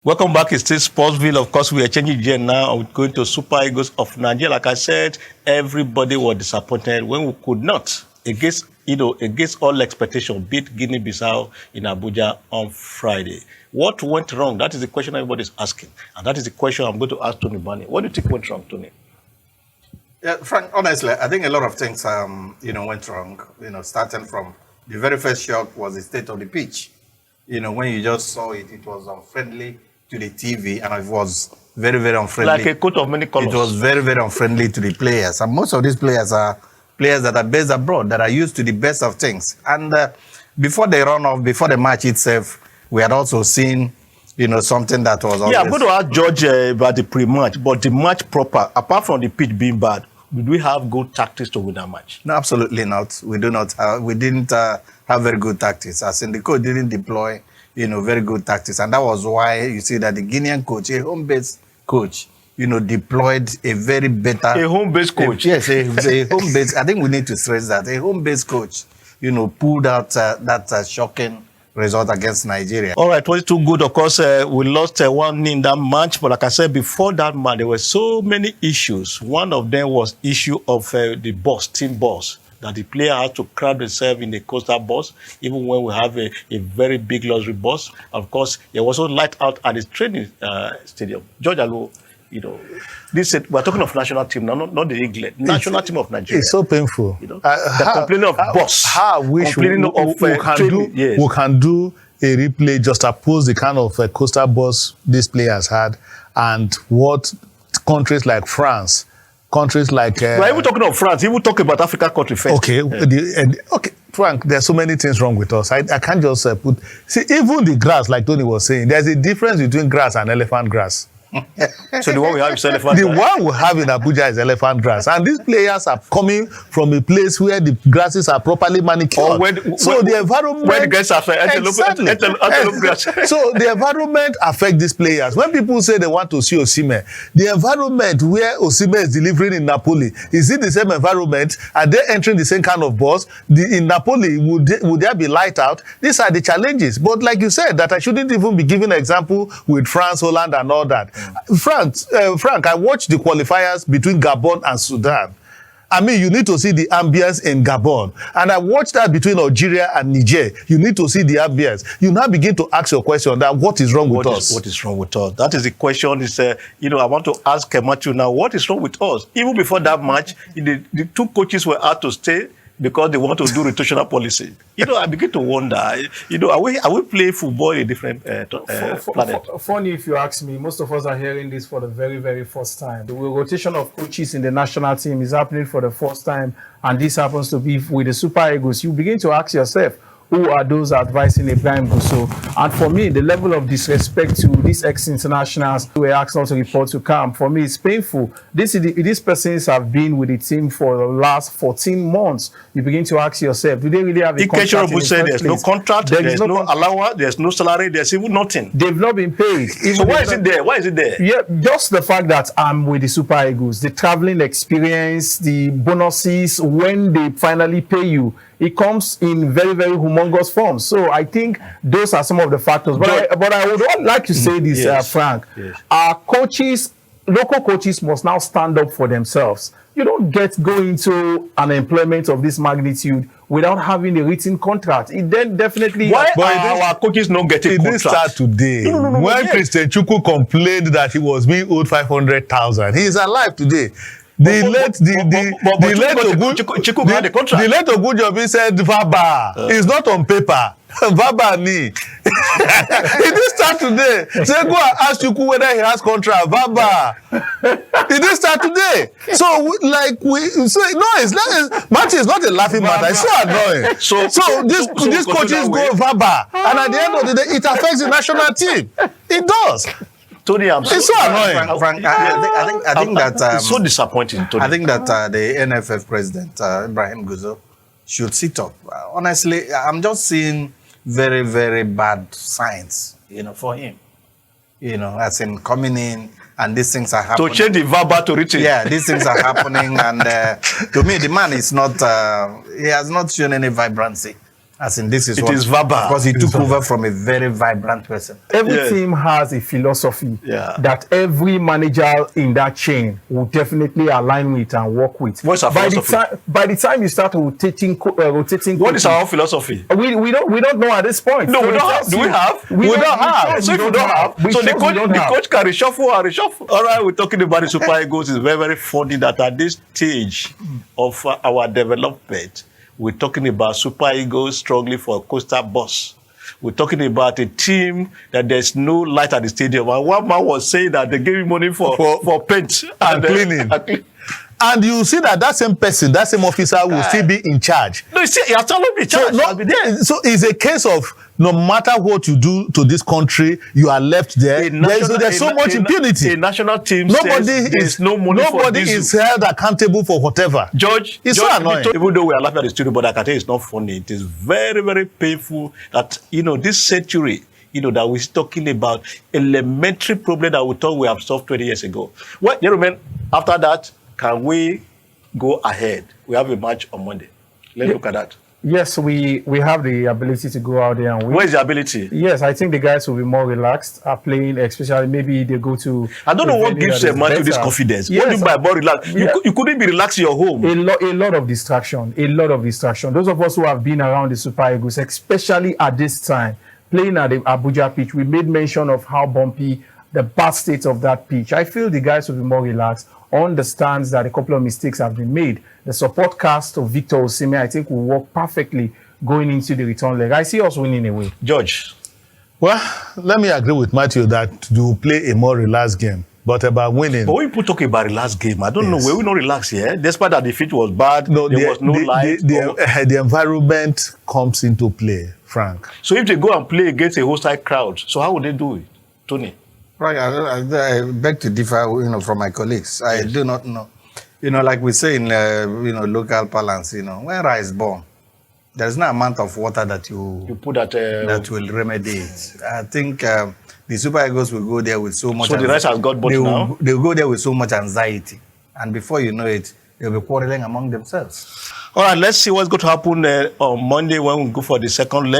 Welcome back. It's still Sportsville. Of course, we are changing gear now. We're going to Super Eagles of Nigeria. Like I said, everybody was disappointed when we could not, against all expectation, beat Guinea-Bissau in Abuja on Friday. What went wrong? That is the question everybody's asking. And that is the question I'm going to ask Tony Ubani. What do you think went wrong, Tony? Yeah, Frank, honestly, I think a lot of things, went wrong. Starting from the very first shock was the state of the pitch. When you just saw it, it was unfriendly to the TV, and it was very, very unfriendly. Like a coat of many colors. It was very, very unfriendly to the players. And most of these players are players that are based abroad, that are used to the best of things. And before they run off, before the match itself, we had also seen, something that was always... Yeah, I'm going to ask George about the pre-match, but the match proper, apart from the pitch being bad, did we have good tactics to win that match? No, absolutely not. We do not. We didn't have very good tactics. As in, the coach didn't deploy, very good tactics. And that was why you see that the Guinean coach, a home-based coach, deployed a very better... A home-based coach? Yes, a home-based... I think we need to stress that. A home-based coach, pulled out that shocking result against Nigeria. All right, it was too good. Of course, we lost 1-0 in that match. But like I said, before that match, there were so many issues. One of them was issue of the bus, team bus, that the player has to crowd themselves in the coastal bus, even when we have a very big luxury bus. Of course, there was also light out at the training stadium. George Aluo, we're talking of national team now, not the England, national team of Nigeria. It's so painful. They're complaining of bus. How I wish we can do a replay, just oppose the kind of coastal bus these players had, and what countries like France, countries like... We're even talking of France, even talk about African country first. Okay, okay, Frank, there's so many things wrong with us. I can't just put... See, even the grass, like Tony was saying, there's a difference between grass and elephant grass. So the one we have is elephant grass? The grass? one we have in Abuja is elephant grass. And these players are coming from a place where the grasses are properly manicured. The environment... Where the grass affect antelope grass. So the environment affects these players. When people say they want to see Osimhen, the environment where Osimhen is delivering in Napoli, is it the same environment? Are they entering the same kind of bus? In Napoli, would there be light out? These are the challenges. But like you said, that I shouldn't even be giving an example with France, Holland, and all that. Frank, I watched the qualifiers between Gabon and Sudan. I mean, you need to see the ambience in Gabon. And I watched that between Algeria and Niger. You need to see the ambience. You now begin to ask your question that what is wrong with us? What is wrong with us? That is the question. I want to ask Matthew now, what is wrong with us? Even before that match, the two coaches were out to stay because they want to do rotational policy. I begin to wonder, are we playing football in a different planet? Funny if you ask me, most of us are hearing this for the very, very first time. The rotation of coaches in the national team is happening for the first time, and this happens to be with the Super Eagles. You begin to ask yourself, who are those advising Ibrahim Gusso? And for me, the level of disrespect to these ex-internationals who were asked not to report to camp, for me, it's painful. These persons have been with the team for the last 14 months. You begin to ask yourself, do they really have a contract in the said there's no contract, there's no allowance, there's no salary, there's even nothing. They've not been paid. So why is it there? Why is it there? Yeah, just the fact that I'm with the Super Eagles, the traveling experience, the bonuses, when they finally pay you, it comes in very, very humongous forms. So I think those are some of the factors. But I would like to say this, Frank. Yes. Our coaches, local coaches must now stand up for themselves. You don't go into an employment of this magnitude without having a written contract. It then definitely... Why are our coaches not getting contract? It didn't start today. No, when Christian Chukwu complained that he was being owed 500,000, he is alive today. The late Ogunjobi said Vaba is not on paper. Vaba ni. It didn't start today. Say go and ask Chukwu whether he has contract. Vaba. It didn't start today. So Matthew is not a laughing matter. It's so annoying. So these coaches go Vaba, and at the end of the day, it affects the national team. It does. Tony, it's so annoying. Frank, I think that it's so disappointing. Tony. I think that the NFF president Ibrahim Gusso should sit up. Honestly, I'm just seeing very, very bad signs, for him. As in coming in and these things are happening. To change the verbal to written. Yeah, these things are happening, and to me, the man is not. He has not shown any vibrancy. As in, this is It what, is verbal. because he took over from a very vibrant person. Every Yes. team has a philosophy Yeah. that every manager in that chain will definitely align with and work with. What's our philosophy? By the time you start rotating What is our philosophy? we don't know at this point. No, So we it don't have. tells Do we you- have? We don't have. So if we don't have, We so the chose we don't have. coach can reshuffle and reshuffle. All right, we're talking about the Super Eagles. It's very, very funny that at this stage of our development, we're talking about Super Eagles struggling for a coastal bus. We're talking about a team that there's no light at the stadium. And one man was saying that they gave him money for paint And cleaning. And you see that same person, that same officer will still be in charge. No, you see, you're telling me, So, so it's a case of no matter what you do to this country, you are left there. There's so much impunity. A national team Nobody says there's no money for nobody diesel. is held accountable for whatever. George, It's George, so annoying. even though we are laughing at the studio, but I can tell you it's not funny. It is very, very painful that, this century, that we're talking about elementary problem that we thought we have solved 20 years ago. Well, gentlemen, after that, can we go ahead? We have a match on Monday. Let's look at that. Yes, we have the ability to go out there and win. Where is the ability? Yes, I think the guys will be more relaxed, playing, especially maybe they go to... I don't know a what venue gives that a is man to this better. confidence. Yes, What do you mean by more relaxed? yeah. You couldn't be relaxed in your home. A lot of distraction. Those of us who have been around the Super Eagles, especially at this time, playing at the Abuja pitch, we made mention of how bumpy the bad state of that pitch. I feel the guys will be more relaxed, understands that a couple of mistakes have been made. The support cast of Victor Osimhen, I think, will work perfectly going into the return leg. I see us winning away. George. Well, let me agree with Matthew that you play a more relaxed game. But about winning... But when people talk about the last game, I don't know, Yes. were we not relaxed here? Despite that the pitch was bad, there was no light. The environment comes into play, Frank. So if they go and play against a hostile crowd, so how would they do it, Tony? Right, I beg to differ, from my colleagues. I do not know. Like we say in, local parlance, when rice is born, there's no amount of water that You put that... that will remedy it. I think the Super Eagles will go there with so much... So the rice has got bought now? They will go there with so much anxiety. And before you know it, they'll be quarreling among themselves. All right, let's see what's going to happen on Monday when we go for the second leg.